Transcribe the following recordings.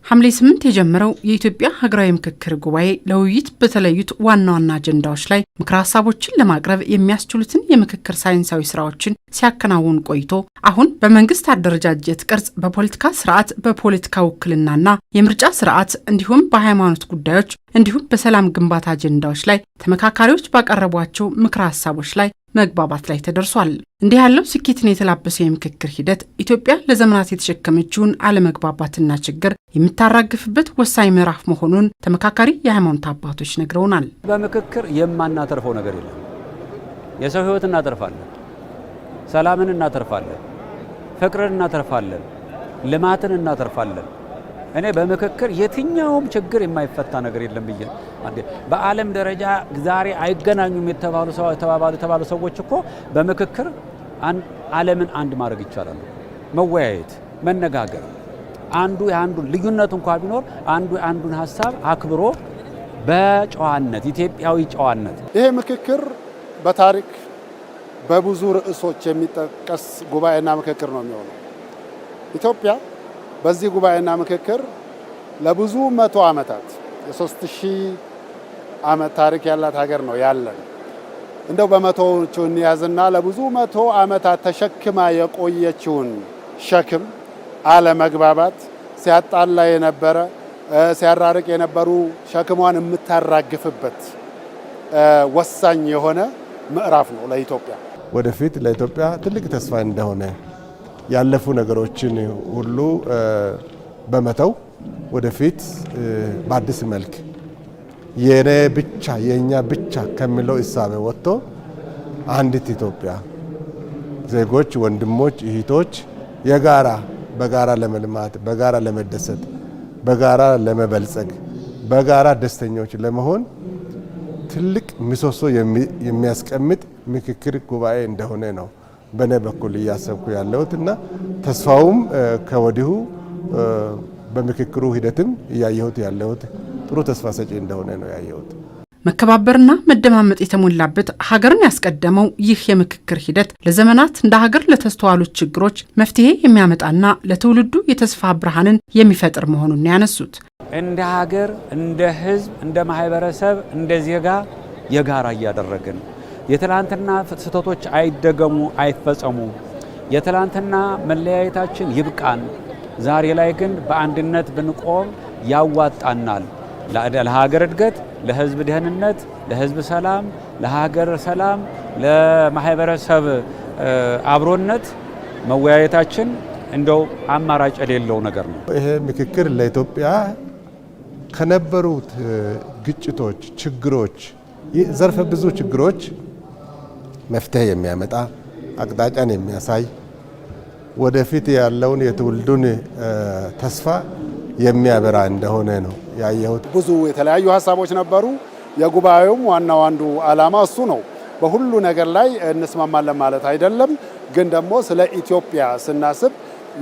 ሐምሌ 8 የጀመረው የኢትዮጵያ ሀገራዊ ምክክር ጉባኤ ለውይይት በተለዩት ዋና ዋና አጀንዳዎች ላይ ምክረ ሀሳቦችን ለማቅረብ የሚያስችሉትን የምክክር ሳይንሳዊ ስራዎችን ሲያከናውን ቆይቶ አሁን በመንግስት አደረጃጀት ቅርጽ፣ በፖለቲካ ስርዓት፣ በፖለቲካ ውክልናና የምርጫ ስርዓት እንዲሁም በሃይማኖት ጉዳዮች እንዲሁም በሰላም ግንባታ አጀንዳዎች ላይ ተመካካሪዎች ባቀረቧቸው ምክረ ሀሳቦች ላይ መግባባት ላይ ተደርሷል። እንዲህ ያለው ስኬትን የተላበሰ የምክክር ሂደት ኢትዮጵያ ለዘመናት የተሸከመችውን አለመግባባትና ችግር የምታራግፍበት ወሳኝ ምዕራፍ መሆኑን ተመካካሪ የሃይማኖት አባቶች ነግረውናል። በምክክር የማናተርፈው ነገር የለም። የሰው ህይወት እናተርፋለን፣ ሰላምን እናተርፋለን፣ ፍቅርን እናተርፋለን፣ ልማትን እናተርፋለን። እኔ በምክክር የትኛውም ችግር የማይፈታ ነገር የለም ብዬ በዓለም ደረጃ ዛሬ አይገናኙም የተባሉ ሰዎች እኮ በምክክር ዓለምን አንድ ማድረግ ይቻላል። መወያየት፣ መነጋገር፣ አንዱ የአንዱን ልዩነት እንኳን ቢኖር አንዱ የአንዱን ሀሳብ አክብሮ በጨዋነት ኢትዮጵያዊ ጨዋነት። ይሄ ምክክር በታሪክ በብዙ ርዕሶች የሚጠቀስ ጉባኤና ምክክር ነው የሚሆነው። ኢትዮጵያ በዚህ ጉባኤና ምክክር ለብዙ መቶ ዓመታት የ3000 ዓመት ታሪክ ያላት ሀገር ነው ያለን። እንደው በመቶዎቹ እንያዝና ለብዙ መቶ ዓመታት ተሸክማ የቆየችውን ሸክም አለመግባባት ሲያጣላ የነበረ ሲያራርቅ የነበሩ ሸክሟን የምታራግፍበት ወሳኝ የሆነ ምዕራፍ ነው ለኢትዮጵያ። ወደፊት ለኢትዮጵያ ትልቅ ተስፋ እንደሆነ ያለፉ ነገሮችን ሁሉ በመተው ወደፊት በአዲስ መልክ የኔ ብቻ የኛ ብቻ ከሚለው እሳቤ ወጥቶ አንዲት ኢትዮጵያ ዜጎች፣ ወንድሞች፣ እህቶች በጋራ ለመልማት፣ በጋራ ለመደሰት፣ በጋራ ለመበልጸግ፣ በጋራ ደስተኞች ለመሆን ትልቅ ምሰሶ የሚያስቀምጥ ምክክር ጉባኤ እንደሆነ ነው በኔ በኩል እያሰብኩ ያለሁት እና ተስፋውም ከወዲሁ በምክክሩ ሂደትም እያየሁት ያለሁት ጥሩ ተስፋ ሰጪ እንደሆነ ነው ያየሁት። መከባበርና መደማመጥ የተሞላበት ሀገርን ያስቀደመው ይህ የምክክር ሂደት ለዘመናት እንደ ሀገር ለተስተዋሉት ችግሮች መፍትሄ የሚያመጣና ለትውልዱ የተስፋ ብርሃንን የሚፈጥር መሆኑን ያነሱት እንደ ሀገር፣ እንደ ሕዝብ፣ እንደ ማህበረሰብ፣ እንደ ዜጋ የጋራ እያደረግን የትላንትና ስህተቶች አይደገሙ፣ አይፈጸሙ። የትላንትና መለያየታችን ይብቃን። ዛሬ ላይ ግን በአንድነት ብንቆም ያዋጣናል። ለሀገር እድገት፣ ለህዝብ ደህንነት፣ ለህዝብ ሰላም፣ ለሀገር ሰላም፣ ለማህበረሰብ አብሮነት መወያየታችን እንደው አማራጭ የሌለው ነገር ነው። ይሄ ምክክር ለኢትዮጵያ ከነበሩት ግጭቶች፣ ችግሮች፣ ዘርፈ ብዙ ችግሮች መፍትሄ የሚያመጣ አቅጣጫን የሚያሳይ ወደፊት ያለውን የትውልዱን ተስፋ የሚያበራ እንደሆነ ነው ያየሁት። ብዙ የተለያዩ ሀሳቦች ነበሩ። የጉባኤውም ዋናው አንዱ ዓላማ እሱ ነው። በሁሉ ነገር ላይ እንስማማለን ማለት አይደለም፣ ግን ደግሞ ስለ ኢትዮጵያ ስናስብ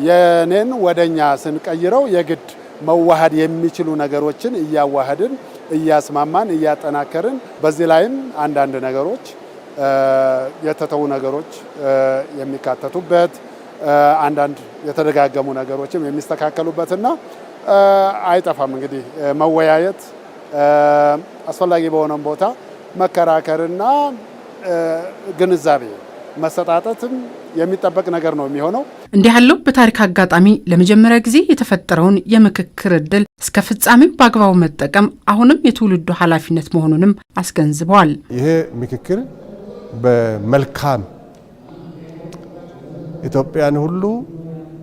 የኔን ወደኛ ስንቀይረው የግድ መዋሃድ የሚችሉ ነገሮችን እያዋሃድን እያስማማን እያጠናከርን በዚህ ላይም አንዳንድ ነገሮች የተተው ነገሮች የሚካተቱበት አንዳንድ የተደጋገሙ ነገሮችም የሚስተካከሉበትና አይጠፋም እንግዲህ መወያየት አስፈላጊ በሆነም ቦታ መከራከርና ግንዛቤ መሰጣጠትም የሚጠበቅ ነገር ነው የሚሆነው። እንዲህ ያለው በታሪክ አጋጣሚ ለመጀመሪያ ጊዜ የተፈጠረውን የምክክር እድል እስከ ፍጻሜው በአግባቡ መጠቀም አሁንም የትውልዱ ኃላፊነት መሆኑንም አስገንዝበዋል። ይሄ ምክክር በመልካም ኢትዮጵያን ሁሉ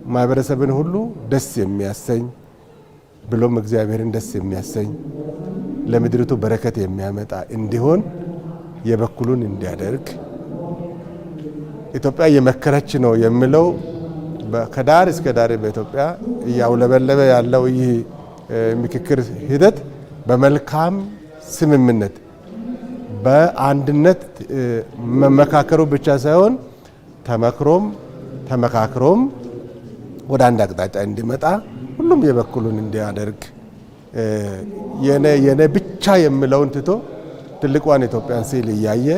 ማህበረሰብን ሁሉ ደስ የሚያሰኝ ብሎም እግዚአብሔርን ደስ የሚያሰኝ ለምድሪቱ በረከት የሚያመጣ እንዲሆን የበኩሉን እንዲያደርግ ኢትዮጵያ እየመከረች ነው የሚለው ከዳር እስከ ዳር በኢትዮጵያ እያውለበለበ ያለው ይህ ምክክር ሂደት በመልካም ስምምነት በአንድነት መመካከሩ ብቻ ሳይሆን ተመክሮም ተመካክሮም ወደ አንድ አቅጣጫ እንዲመጣ ሁሉም የበኩሉን እንዲያደርግ የኔ ብቻ የሚለውን ትቶ ትልቋን ኢትዮጵያን ሲል እያየ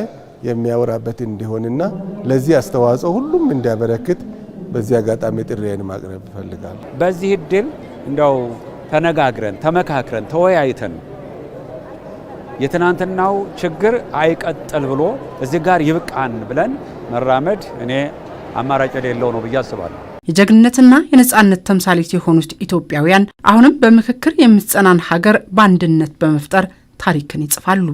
የሚያወራበት እንዲሆንና ለዚህ አስተዋጽኦ ሁሉም እንዲያበረክት በዚህ አጋጣሚ ጥሪዬን ማቅረብ እፈልጋለሁ። በዚህ እድል እንደው ተነጋግረን ተመካክረን ተወያይተን የትናንትናው ችግር አይቀጥል ብሎ እዚህ ጋር ይብቃን ብለን መራመድ እኔ አማራጭ የሌለው ነው ብዬ አስባለሁ። የጀግንነትና የነጻነት ተምሳሌት የሆኑት ኢትዮጵያውያን አሁንም በምክክር የምትጸናን ሀገር በአንድነት በመፍጠር ታሪክን ይጽፋሉ።